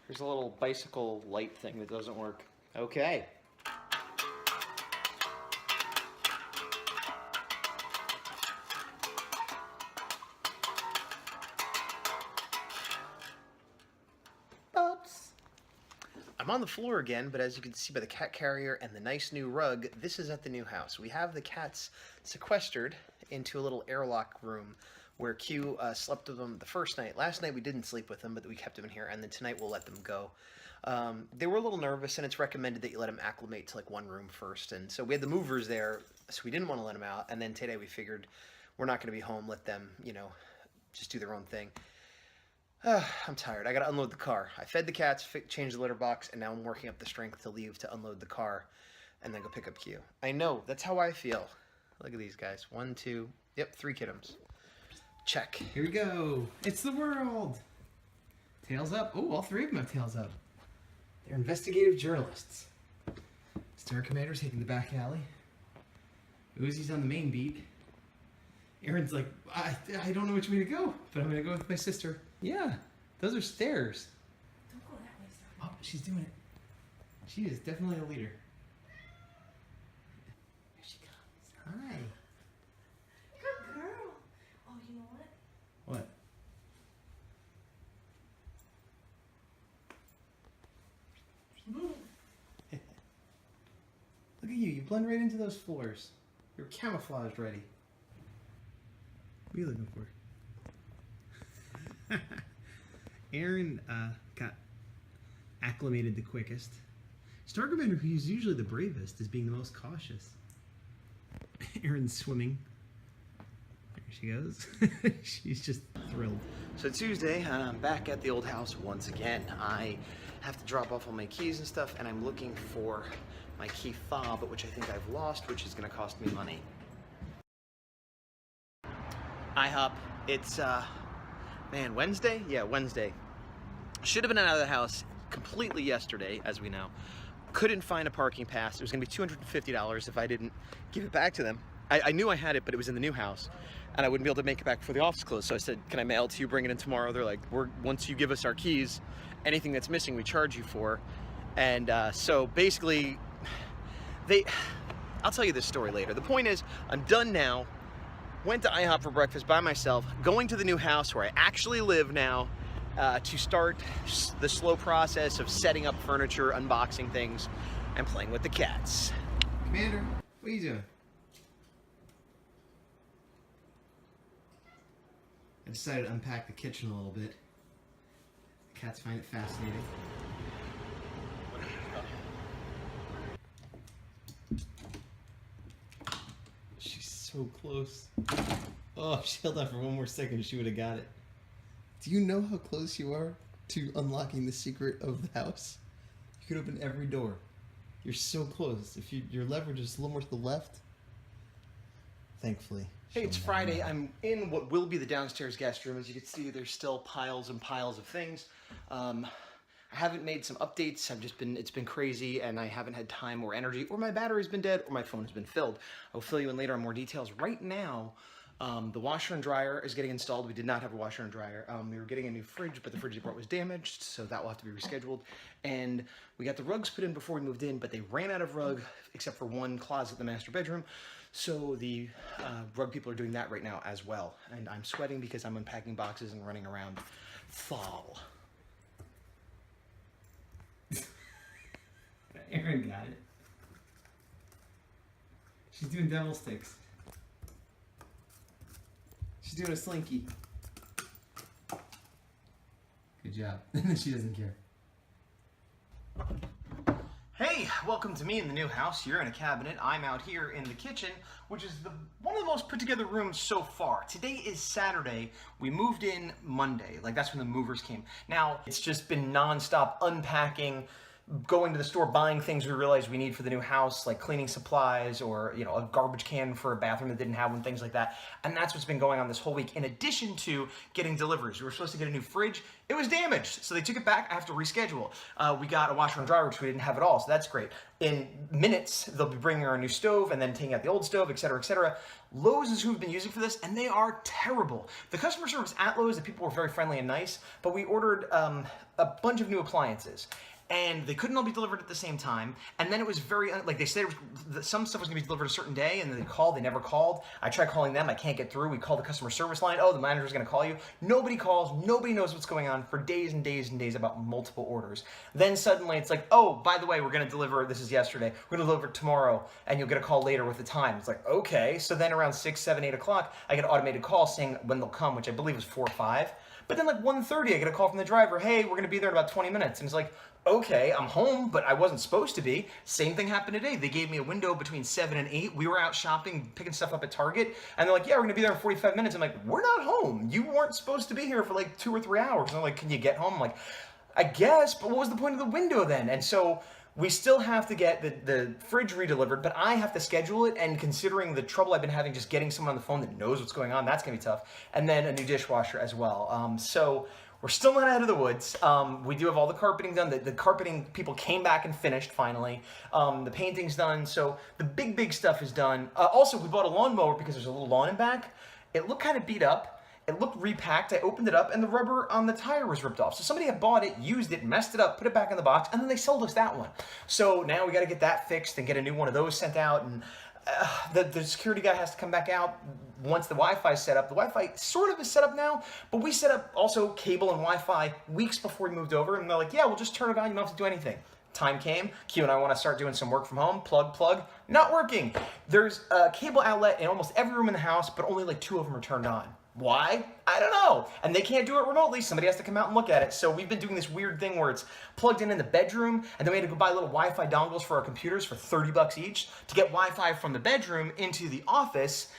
There's a little bicycle light thing that doesn't work. Okay. Oops. I'm on the floor again, but as you can see by the cat carrier and the nice new rug, this is at the new house. We have the cats sequestered into a little airlock room where Q slept with them the first night. Last night we didn't sleep with them, but we kept them in here, and then tonight we'll let them go. They were a little nervous, and it's recommended that you let them acclimate to like one room first. And so we had the movers there, so we didn't want to let them out. And then today we figured we're not going to be home, let them, you know, just do their own thing. I'm tired. I got to unload the car. I fed the cats, changed the litter box, and now I'm working up the strength to leave to unload the car and then go pick up Q. I know. That's how I feel. Look at these guys. 1, 2, yep, 3 kiddos. Check. Here we go. It's the world. Tails up. Oh, all 3 of them have tails up. They're investigative journalists. Star Commander's taking the back alley. Uzi's on the main beat. Aaron's like, I don't know which way to go, but I'm going to go with my sister. Yeah, those are stairs. Don't go that way, Star. Oh, she's doing it. She is definitely a leader. Here she comes. Hi. Good girl. Oh, you know what? What? Look at you. You blend right into those floors. You're camouflaged ready. What are you looking for? Aaron got acclimated the quickest. Star Commander, who's usually the bravest, is being the most cautious. Aaron's swimming. There she goes. She's just thrilled. So Tuesday, I'm back at the old house once again. I have to drop off all my keys and stuff, and I'm looking for my key fob, which I think I've lost, which is going to cost me money. IHOP. It's, man, Wednesday? Yeah, Wednesday. Should have been out of the house completely yesterday, as we know. Couldn't find a parking pass. It was going to be $250 if I didn't give it back to them. I knew I had it, but it was in the new house, and I wouldn't be able to make it back before the office closed. So I said, can I mail it to you, bring it in tomorrow? They're like, once you give us our keys, anything that's missing, we charge you for. And so basically, I'll tell you this story later. The point is, I'm done now. Went to IHOP for breakfast by myself, going to the new house where I actually live now to start the slow process of setting up furniture, unboxing things, and playing with the cats. Commander, what are you doing? I decided to unpack the kitchen a little bit. The cats find it fascinating. So close. Oh, if she held on for one more second, she would have got it. Do you know how close you are to unlocking the secret of the house? You could open every door. You're so close. If your leverage is a little more to the left, thankfully. Hey, it's Friday. I'm in what will be the downstairs guest room. As you can see, there's still piles and piles of things. I haven't made some updates. It's been crazy, and I haven't had time or energy, or my battery's been dead, or my phone has been filled. I'll fill you in later on more details. Right now, the washer and dryer is getting installed. We did not have a washer and dryer. We were getting a new fridge, but the fridge they brought was damaged, so that will have to be rescheduled. And we got the rugs put in before we moved in, but they ran out of rug, except for one closet in the master bedroom. So the rug people are doing that right now as well. And I'm sweating because I'm unpacking boxes and running around. Fall. Aaron got it. She's doing devil sticks. She's doing a slinky. Good job. She doesn't care. Hey, welcome to me in the new house. You're in a cabinet. I'm out here in the kitchen, which is one of the most put together rooms so far. Today is Saturday. We moved in Monday. Like, that's when the movers came. Now, it's just been nonstop unpacking, going to the store, buying things we realized we need for the new house, like cleaning supplies or, you know, a garbage can for a bathroom that didn't have one, things like that. And that's what's been going on this whole week, in addition to getting deliveries. We were supposed to get a new fridge. It was damaged, so they took it back. I have to reschedule. We got a washer and dryer, which we didn't have at all, so that's great. In minutes, they'll be bringing our new stove and then taking out the old stove, etc., etc. Lowe's is who we've been using for this, and they are terrible. The customer service at Lowe's, the people were very friendly and nice, but we ordered a bunch of new appliances. And they couldn't all be delivered at the same time. And then it was very, like they said, some stuff was gonna be delivered a certain day, and then they never called. I tried calling them, I can't get through. We called the customer service line, oh, the manager's gonna call you. Nobody calls, nobody knows what's going on for days and days and days about multiple orders. Then suddenly it's like, oh, by the way, we're gonna deliver, this is yesterday, we're gonna deliver tomorrow, and you'll get a call later with the time. It's like, okay. So then around 6, 7, 8 o'clock, I get an automated call saying when they'll come, which I believe was 4 or 5. But then like 1:30, I get a call from the driver, hey, we're gonna be there in about 20 minutes. And it's like, okay, I'm home, but I wasn't supposed to be. Same thing happened today. They gave me a window between 7 and 8. We were out shopping, picking stuff up at Target, and they're like, yeah, we're gonna be there in 45 minutes. I'm like, we're not home. You weren't supposed to be here for like 2 or 3 hours. And they're like, can you get home? I'm like, I guess, but what was the point of the window then? And so we still have to get the fridge redelivered, but I have to schedule it, and considering the trouble I've been having just getting someone on the phone that knows what's going on, that's gonna be tough. And then a new dishwasher as well. So we're still not out of the woods. We do have all the carpeting done. The carpeting people came back and finished finally. The painting's done, so the big stuff is done. Also, we bought a lawnmower because there's a little lawn in back. It looked kind of beat up. It looked repacked. I opened it up, and the rubber on the tire was ripped off. So somebody had bought it, used it, messed it up, put it back in the box, and then they sold us that one. So now we got to get that fixed and get a new one of those sent out. And the security guy has to come back out once the Wi-Fi is set up. The Wi-Fi sort of is set up now, but we set up also cable and Wi-Fi weeks before we moved over, and they're like, yeah, we'll just turn it on. You don't have to do anything. Time came, Q and I want to start doing some work from home, plug, not working. There's a cable outlet in almost every room in the house, but only like 2 of them are turned on. Why? I don't know. And they can't do it remotely. Somebody has to come out and look at it. So we've been doing this weird thing where it's plugged in the bedroom, and then we had to go buy little Wi-Fi dongles for our computers for $30 each to get Wi-Fi from the bedroom into the office.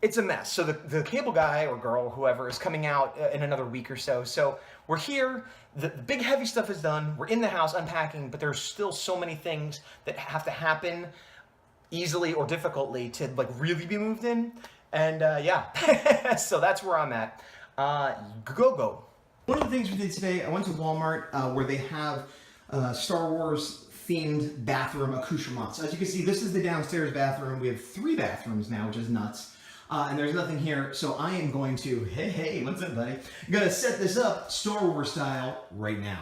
It's a mess. So the cable guy or girl or whoever is coming out in another week or so. So we're here. The big heavy stuff is done. We're in the house unpacking, but there's still so many things that have to happen easily or difficultly to like really be moved in. And yeah, so that's where I'm at. Go. One of the things we did today, I went to Walmart where they have Star Wars themed bathroom accoutrements. As you can see, this is the downstairs bathroom. We have 3 bathrooms now, which is nuts. And there's nothing here, so I am going to, hey, what's up, buddy? I'm gonna set this up Star Wars style right now.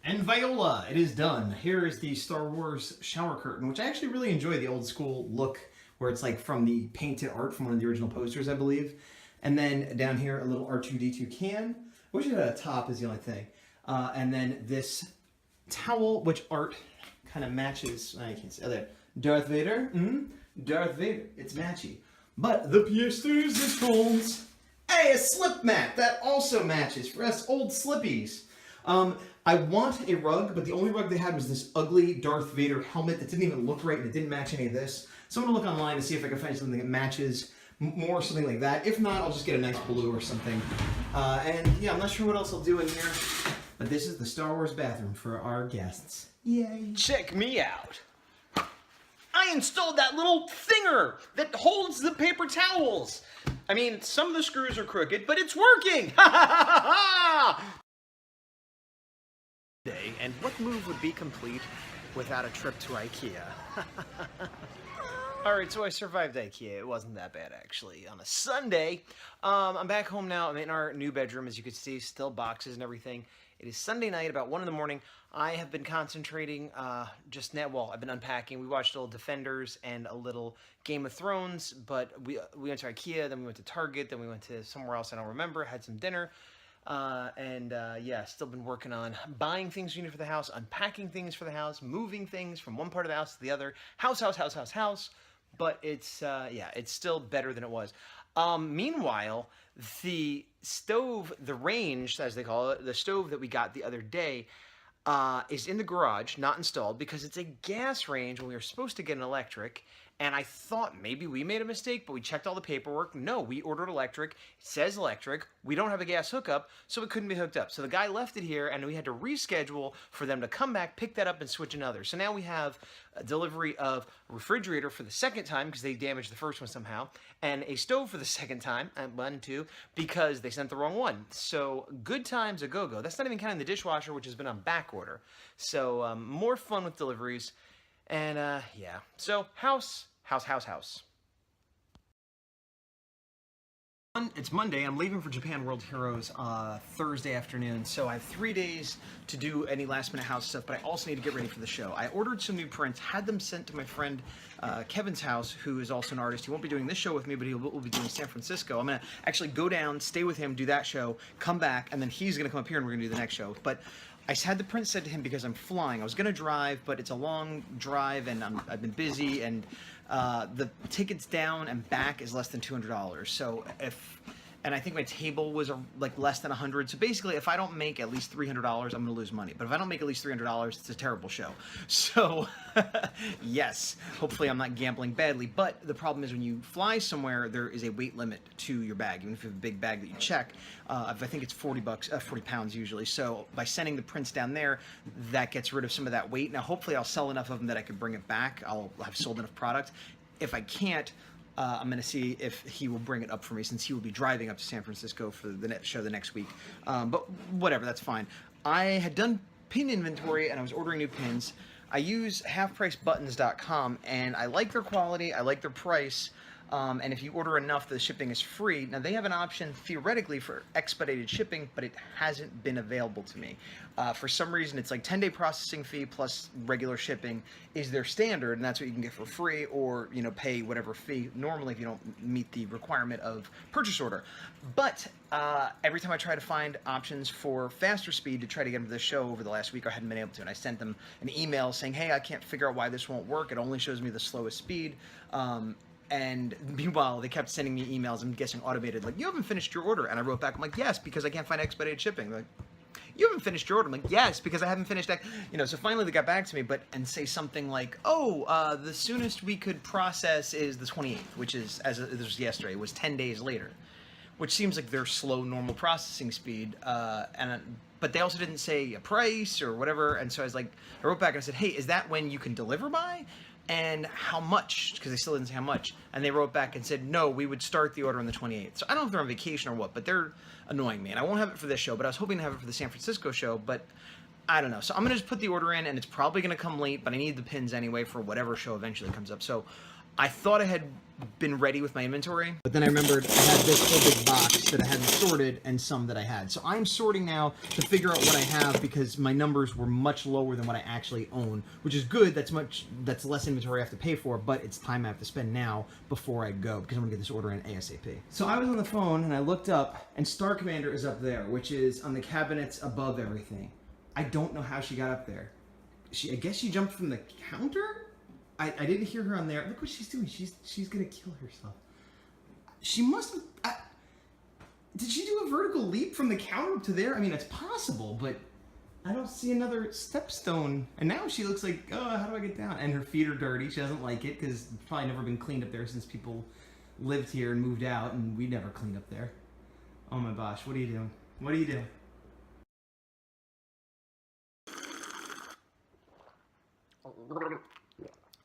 And Viola, it is done. Here is the Star Wars shower curtain, which I actually really enjoy the old school look, where it's like from the painted art from one of the original posters, I believe. And then down here, a little R2-D2 can. I wish it had a top is the only thing. And then this towel, which art kind of matches, I can't see, oh there, Darth Vader, Darth Vader, it's matchy. But the pièce de résistance, hey, a slip mat, that also matches for us old slippies. I want a rug, but the only rug they had was this ugly Darth Vader helmet that didn't even look right, and it didn't match any of this. So I'm gonna look online to see if I can find something that matches more, something like that. If not, I'll just get a nice blue or something. And yeah, I'm not sure what else I'll do in here, but this is the Star Wars bathroom for our guests. Yay. Check me out. I installed that little thinger that holds the paper towels. I mean, some of the screws are crooked, but it's working. And what move would be complete without a trip to IKEA? Alright, so I survived IKEA. It wasn't that bad, actually. On a Sunday, I'm back home now. I'm in our new bedroom, as you can see, still boxes and everything. It is Sunday night, about 1 in the morning. I have been concentrating just now. Well, I've been unpacking. We watched a little Defenders and a little Game of Thrones, but we went to IKEA, then we went to Target, then we went to somewhere else I don't remember, had some dinner. Yeah, still been working on buying things we need for the house, unpacking things for the house, moving things from one part of the house to the other. House. But it's, yeah, it's still better than it was. Meanwhile, the stove, the range, as they call it, the stove that we got the other day, is in the garage, not installed, because it's a gas range when we were supposed to get an electric, And I thought maybe we made a mistake, but we checked all the paperwork. No, we ordered electric. It says electric. We don't have a gas hookup, so it couldn't be hooked up. So the guy left it here, and we had to reschedule for them to come back, pick that up, and switch another. So now we have a delivery of a refrigerator for the second time, because they damaged the first one somehow, and a stove for the second time, one, two, because they sent the wrong one. So good times a go-go. That's not even counting the dishwasher, which has been on back order. So more fun with deliveries. And, yeah. So, house. It's Monday. I'm leaving for Japan World Heroes Thursday afternoon, so I have 3 days to do any last-minute house stuff, but I also need to get ready for the show. I ordered some new prints, had them sent to my friend Kevin's house, who is also an artist. He won't be doing this show with me, but he will be doing San Francisco. I'm going to actually go down, stay with him, do that show, come back, and then he's going to come up here and we're going to do the next show. But I had the print sent to him because I'm flying. I was going to drive, but it's a long drive, and I've been busy, and the tickets down and back is less than $200. So and I think my table was like less than $100. So basically, if I don't make at least $300, I'm going to lose money. But if I don't make at least $300, it's a terrible show. So yes, hopefully I'm not gambling badly. But the problem is when you fly somewhere, there is a weight limit to your bag. Even if you have a big bag that you check, I think it's 40 pounds usually. So by sending the prints down there, that gets rid of some of that weight. Now, hopefully I'll sell enough of them that I can bring it back. I'll have sold enough product. If I can't, I'm going to see if he will bring it up for me, since he will be driving up to San Francisco for the next show the next week. But whatever, that's fine. I had done pin inventory, and I was ordering new pins. I use halfpricebuttons.com, and I like their quality, I like their price, and if you order enough, the shipping is free. Now, they have an option, theoretically, for expedited shipping, but it hasn't been available to me. For some reason, it's like 10-day processing fee plus regular shipping is their standard, and that's what you can get for free, or, you know, pay whatever fee normally if you don't meet the requirement of purchase order. But every time I try to find options for faster speed to try to get them to the show over the last week, I hadn't been able to, and I sent them an email saying, hey, I can't figure out why this won't work. It only shows me the slowest speed. And meanwhile, they kept sending me emails, I'm guessing automated, like, you haven't finished your order. And I wrote back, I'm like, yes, because I can't find expedited shipping. They're like, you haven't finished your order. I'm like, yes, because I haven't finished that. You know, so finally they got back to me, and say something like, oh, the soonest we could process is the 28th, which is, this was yesterday, it was 10 days later, which seems like their slow, normal processing speed. But they also didn't say a price or whatever. And so I was like, I wrote back and I said, hey, is that when you can deliver by? And how much? Because they still didn't say how much. And they wrote back and said, no, we would start the order on the 28th. So I don't know if they're on vacation or what, but they're annoying me. And I won't have it for this show, but I was hoping to have it for the San Francisco show, but I don't know. So I'm going to just put the order in, and it's probably going to come late, but I need the pins anyway for whatever show eventually comes up. So I thought I had been ready with my inventory, but then I remembered I had this whole big box that I hadn't sorted and some that I had. So I'm sorting now to figure out what I have, because my numbers were much lower than what I actually own, which is good. That's less inventory I have to pay for, but it's time I have to spend now before I go, because I'm gonna get this order in ASAP. So I was on the phone and I looked up, and Star Commander is up there, which is on the cabinets above everything. I don't know how she got up there. I guess she jumped from the counter? I didn't hear her on there. Look what she's doing. She's gonna kill herself. She must have. Did she do a vertical leap from the counter to there? I mean, it's possible, but I don't see another stepstone. And now she looks like, oh, how do I get down? And her feet are dirty. She doesn't like it, because it's probably never been cleaned up there since people lived here and moved out, and we never cleaned up there. Oh my gosh, what are you doing? What are you doing?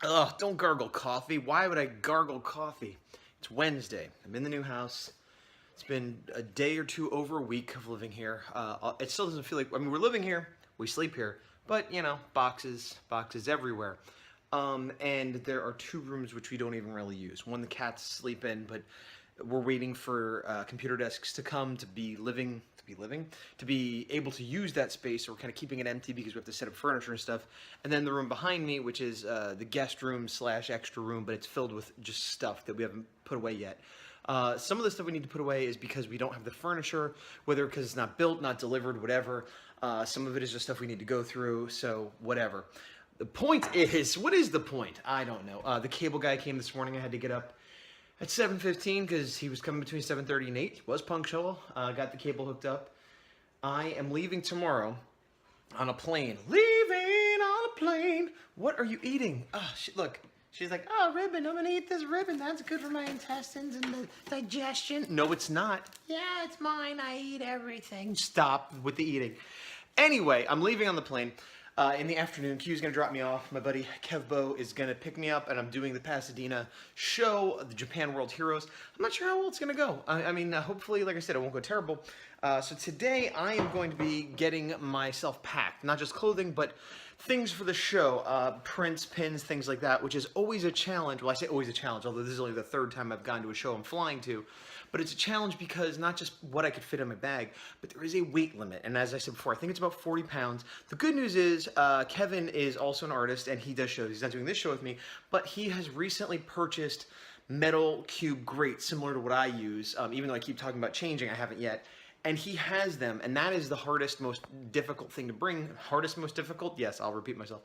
Ugh, don't gargle coffee. Why would I gargle coffee? It's Wednesday. I'm in the new house. It's been a day or two over a week of living here. It still doesn't feel like, I mean, we're living here, we sleep here, but, you know, boxes everywhere. And there are 2 rooms which we don't even really use. One the cats sleep in, but we're waiting for computer desks to come to be able to use that space. So we're kind of keeping it empty because we have to set up furniture and stuff. And then the room behind me, which is the guest room / extra room, but it's filled with just stuff that we haven't put away yet. Some of the stuff we need to put away is because we don't have the furniture, whether because it's not built, not delivered, whatever. Some of it is just stuff we need to go through, so whatever. The point is, what is the point? I don't know. The cable guy came this morning. I had to get up at 7:15 because he was coming between 7:30 and 8. He was punctual. Got the cable hooked up. I am leaving tomorrow on a plane. Leaving on a plane. What are you eating? Oh, shit, look. She's like, oh, ribbon, I'm gonna eat this ribbon. That's good for my intestines and the digestion. No, it's not. Yeah, it's mine. I eat everything. Stop with the eating. Anyway, I'm leaving on the plane. In the afternoon, Q's gonna drop me off. My buddy Kevbo is gonna pick me up, and I'm doing the Pasadena show, the Japan World Heroes. I'm not sure how well it's gonna go. I mean, hopefully, like I said, it won't go terrible. So today, I am going to be getting myself packed. Not just clothing, but things for the show. Prints, pins, things like that, which is always a challenge. Well, I say always a challenge, although this is only the third time I've gone to a show I'm flying to. But it's a challenge because not just what I could fit in my bag, but there is a weight limit. And as I said before, I think it's about 40 pounds. The good news is Kevin is also an artist, and he does shows. He's not doing this show with me, but he has recently purchased metal cube grates similar to what I use. Even though I keep talking about changing, I haven't yet. And he has them, and that is the hardest, most difficult thing to bring. Hardest, most difficult? Yes, I'll repeat myself.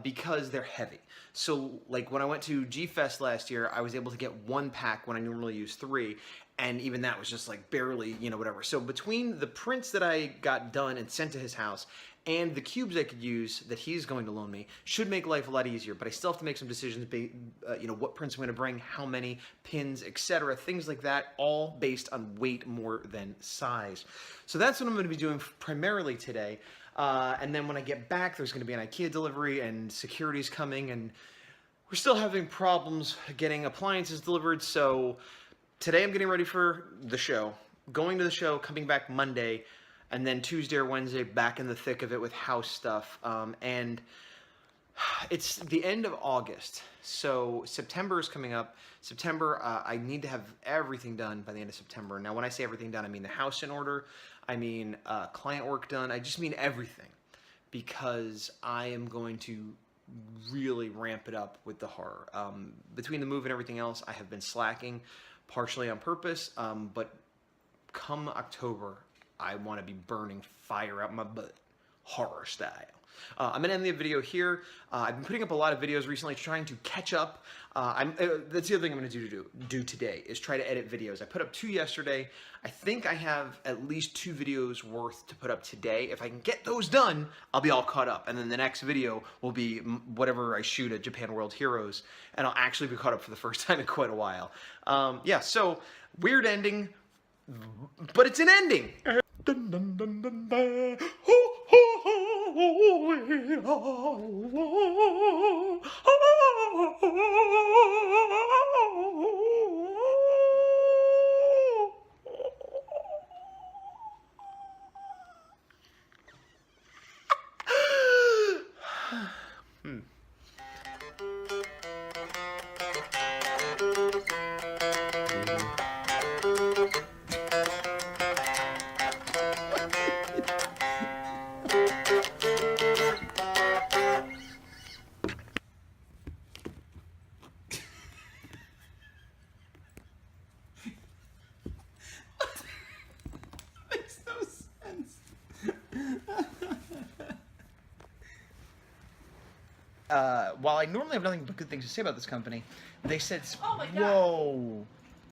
Because they're heavy. So, like, when I went to G-Fest last year, I was able to get 1 pack when I normally use 3, and even that was just, like, barely, you know, whatever. So between the prints that I got done and sent to his house and the cubes I could use that he's going to loan me should make life a lot easier, but I still have to make some decisions, you know, what prints I'm going to bring, how many, pins, etc., things like that, all based on weight more than size. So that's what I'm going to be doing primarily today. And then when I get back, there's going to be an IKEA delivery, and security's coming, and we're still having problems getting appliances delivered. So today I'm getting ready for the show, going to the show, coming back Monday, and then Tuesday or Wednesday back in the thick of it with house stuff. And it's the end of August, so September is coming up. September, I need to have everything done by the end of September. Now, when I say everything done, I mean the house in order. I mean client work done. I just mean everything, because I am going to really ramp it up with the horror. Between the move and everything else, I have been slacking, partially on purpose, but come October, I want to be burning fire out my butt, horror style. I'm going to end the video here. I've been putting up a lot of videos recently trying to catch up. That's the other thing I'm going to do today, is try to edit videos. I put up 2 yesterday. I think I have at least 2 videos worth to put up today. If I can get those done, I'll be all caught up. And then the next video will be whatever I shoot at Japan World Heroes, and I'll actually be caught up for the first time in quite a while. Yeah, so weird ending, but it's an ending. Dun, dun, dun, dun, dun. Makes no sense. While I normally have nothing but good things to say about this company, they said, Oh my God. whoa.